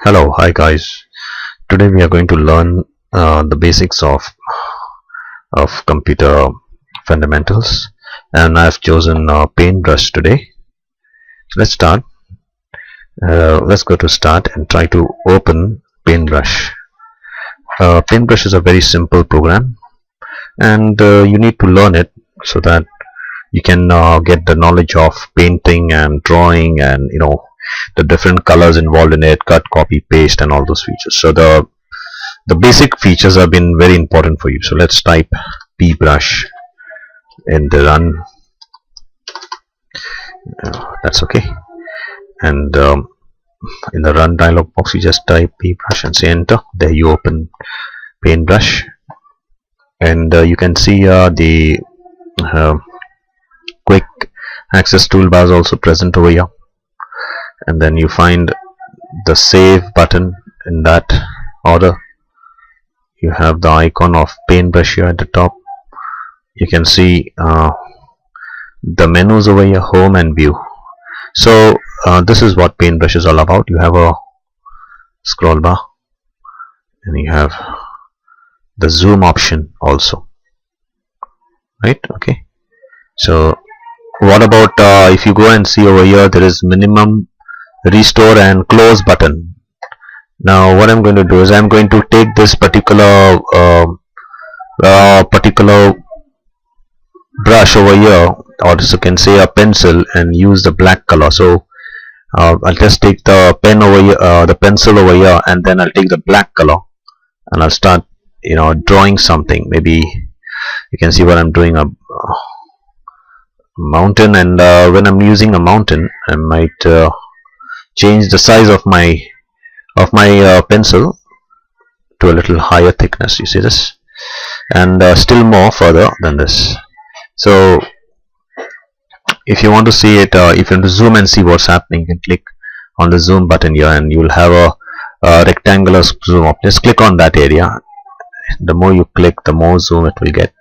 Hello, hi guys. Today we are going to learn the basics of computer fundamentals, and I've chosen Paintbrush today. So let's start. Let's go to Start and try to open Paintbrush. Paintbrush is a very simple program, and you need to learn it so that you can get the knowledge of painting and drawing, and the different colors involved in it, cut, copy, paste, and all those features. So the basic features have been very important for you. So let's type pbrush in the run. That's okay. And in the run dialog box, you just type pbrush and say enter. There you open Paintbrush, and you can see the quick access toolbars also present over here. And then you find the save button in that order. You have the icon of Paintbrush here at the top. You can see the menus over here, home and view. So this is what Paintbrush is all about. You have a scroll bar, and you have the zoom option also, right? Okay, so what about if you go and see over here, there is minimum, restore, and close button. Now what I'm going to do is I'm going to take this particular brush over here, or so you can say a pencil, and use the black color. So I'll just take the pen over here, the pencil over here, and then I'll take the black color, and I'll start drawing something. Maybe you can see what I'm doing, a mountain, and when I'm using a mountain, I might change the size of my pencil to a little higher thickness. You see this, and still more further than this. So if you want to see it, if you want to zoom and see what's happening, you can click on the zoom button here, and you will have a rectangular zoom up. Just click on that area. The more you click, the more zoom it will get,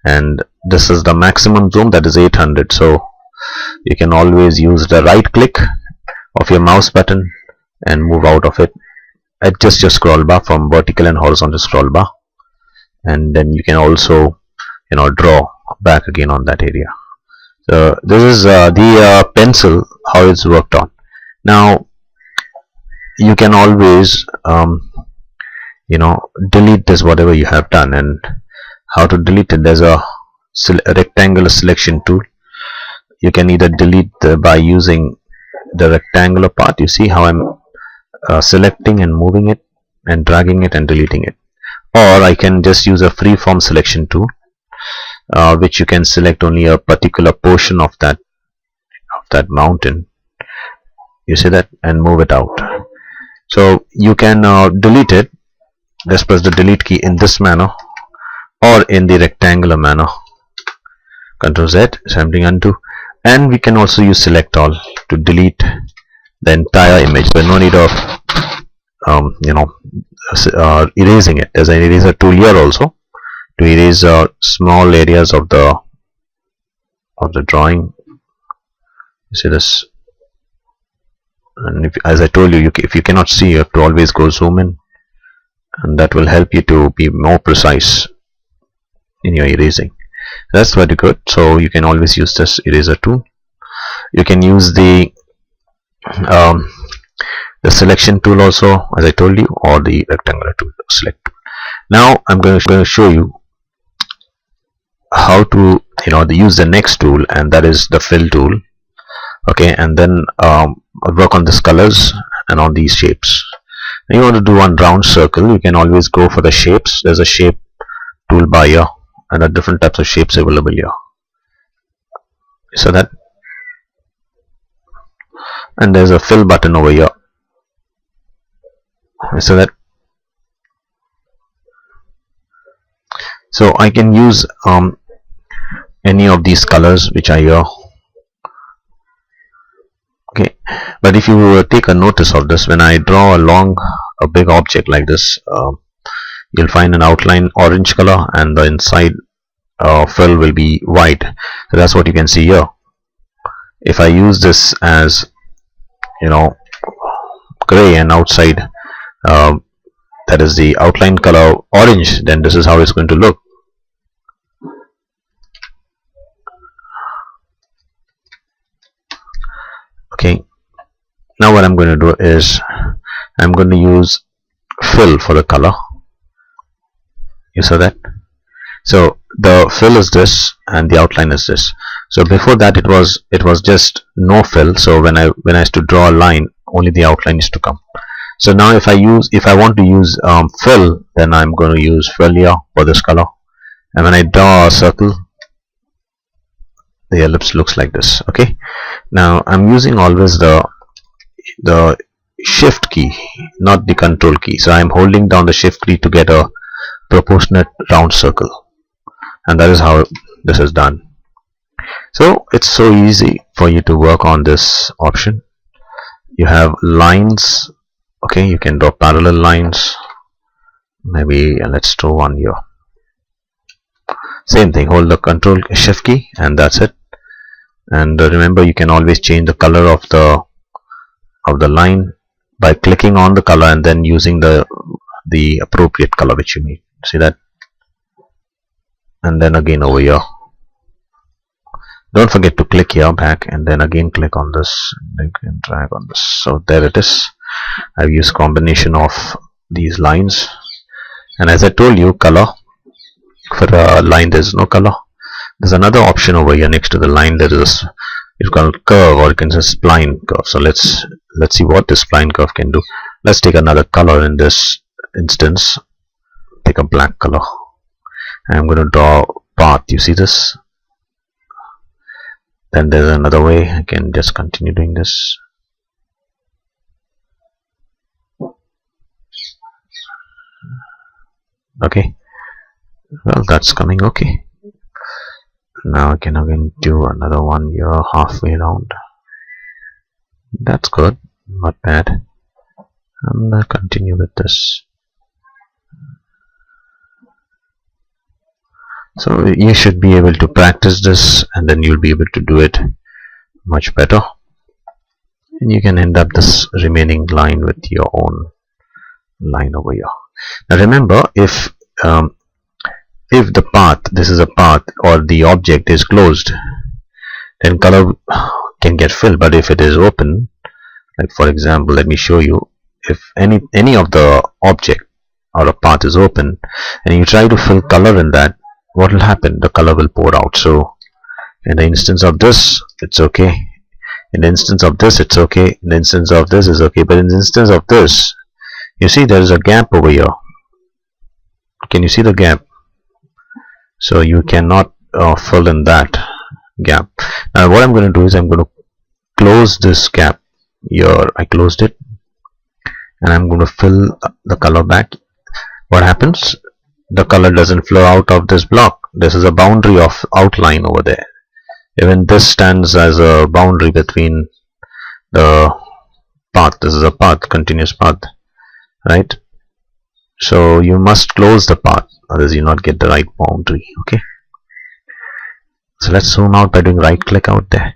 and this is the maximum zoom, that is 800. So you can always use the right click of your mouse button and move out of it. Adjust your scroll bar from vertical and horizontal scroll bar, and then you can also draw back again on that area. So this is the pencil, how it's worked on. Now you can always delete this, whatever you have done. And how to delete it? There's a rectangular selection tool. You can either delete by using the rectangular part. You see how I'm selecting and moving it and dragging it and deleting it, or I can just use a freeform selection tool, which you can select only a particular portion of that mountain. You see that, and move it out. So you can delete it. Just press the delete key in this manner, or in the rectangular manner. Ctrl Z, sampling undo, and we can also use select all to delete the entire image. So no need of erasing it. There's an eraser tool here also to erase small areas of the drawing. You see this, and as I told you, if you cannot see, you have to always go zoom in, and that will help you to be more precise in your erasing. That's very good. So you can always use this eraser tool. You can use the selection tool also, as I told you, or the rectangular tool, select tool. Now I'm going to show you how to use the next tool, and that is the fill tool. Okay, and then work on these colors and on these shapes. When you want to do one round circle, you can always go for the shapes. There's a shape toolbar here, and there are different types of shapes available here. So that, and there's a fill button over here. So that, so I can use any of these colors which are here. Okay, but if you take a notice of this, when I draw along a big object like this, you'll find an outline orange color, and the inside fill will be white. So that's what you can see here. If I use this as gray and outside that is the outline color orange, then this is how it's going to look. Okay, now what I'm going to do is I'm going to use fill for the color. You saw that? So the fill is this and the outline is this. So before that it was just no fill. So when I used to draw a line, only the outline is to come. So now if I want to use fill, then I'm going to use fill here for this color, and when I draw a circle, the ellipse looks like this. Okay, now I'm using always the shift key, not the control key. So I'm holding down the shift key to get a proportionate round circle, and that is how this is done. So it's so easy for you to work on this option. You have lines. Okay, you can draw parallel lines. Maybe let's draw one here. Same thing, hold the control shift key and that's it. And remember, you can always change the color of the line by clicking on the color and then using the appropriate color which you need. See that? And then again over here. Don't forget to click here back and then again click on this and drag on this. So there it is. I've used combination of these lines, and as I told you, color for a line there's no color. There's another option over here next to the line. There is it's called curve, or you can say spline curve. So let's see what this spline curve can do. Let's take another color. In this instance, take a black color. I'm going to draw path. You see this? Then there's another way. I can just continue doing this. Okay, well, that's coming okay. Now I can again do another one here halfway around. That's good, not bad. And I'll continue with this. So you should be able to practice this, and then you'll be able to do it much better, and you can end up this remaining line with your own line over here. Now remember, if the path, this is a path, or the object is closed, then color can get filled. But if it is open, like for example, let me show you, if any of the object or a path is open and you try to fill color in that, what will happen? The color will pour out. So in the instance of this, it's okay. In the instance of this, it's okay. In the instance of this is okay. But in the instance of this, you see there is a gap over here. Can you see the gap? So you cannot fill in that gap. Now what I'm going to do is I'm going to close this gap here. I closed it, and I'm going to fill the color back. What happens? The color doesn't flow out of this block. This is a boundary of outline over there. Even this stands as a boundary between the path. This is a path, continuous path, right? So you must close the path, otherwise you not get the right boundary. Okay, so let's zoom out by doing right click out there,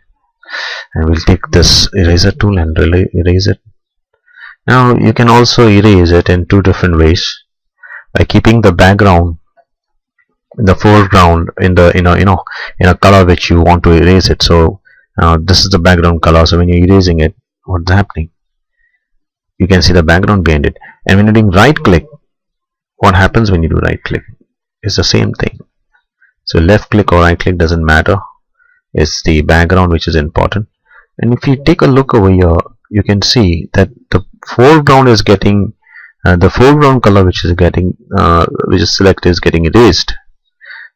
and we'll take this eraser tool and really erase it. Now you can also erase it in two different ways, by keeping the background in the foreground in a color which you want to erase it. So this is the background color. So when you're erasing it, what's happening? You can see the background behind it. And when you're doing right click, what happens when you do right click? It's the same thing. So left click or right click doesn't matter. It's the background which is important. And if you take a look over here, you can see that the foreground is getting the foreground color which is selected is getting erased,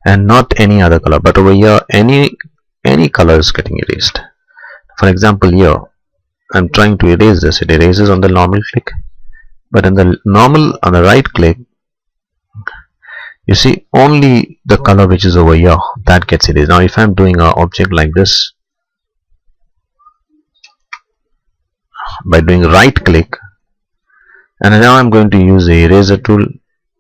and not any other color. But over here, any color is getting erased. For example, here I'm trying to erase this. It erases on the normal click, but in the normal on the right click, you see only the color which is over here that gets erased. Now if I'm doing an object like this, by doing right click, and now I'm going to use the eraser tool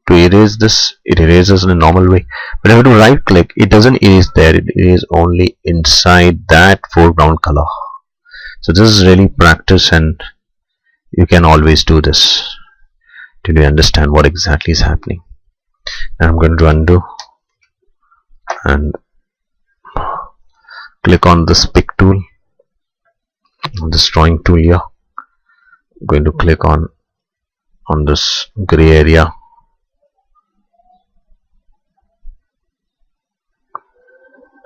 to erase this, it erases in a normal way. But if I do right click, it doesn't erase there, it erases only inside that foreground color. So this is really practice, and you can always do this till you understand what exactly is happening. And I'm going to undo and click on this pick tool, this drawing tool here. I'm going to click on this gray area.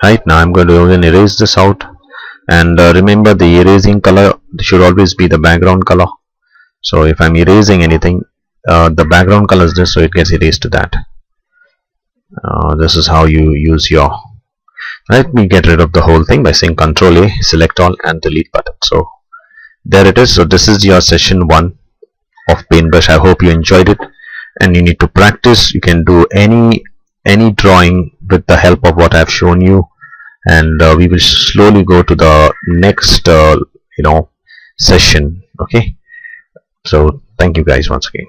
Right, now I'm going to again erase this out, and remember the erasing color should always be the background color. So if I'm erasing anything, the background color is this, so it gets erased to that. This is how you use your. Let me get rid of the whole thing by saying Ctrl A, select all, and delete button. So there it is. So this is your session 1 of Paintbrush. I hope you enjoyed it, and you need to practice. You can do any drawing with the help of what I've shown you, and we will slowly go to the next session. Okay, so thank you guys once again.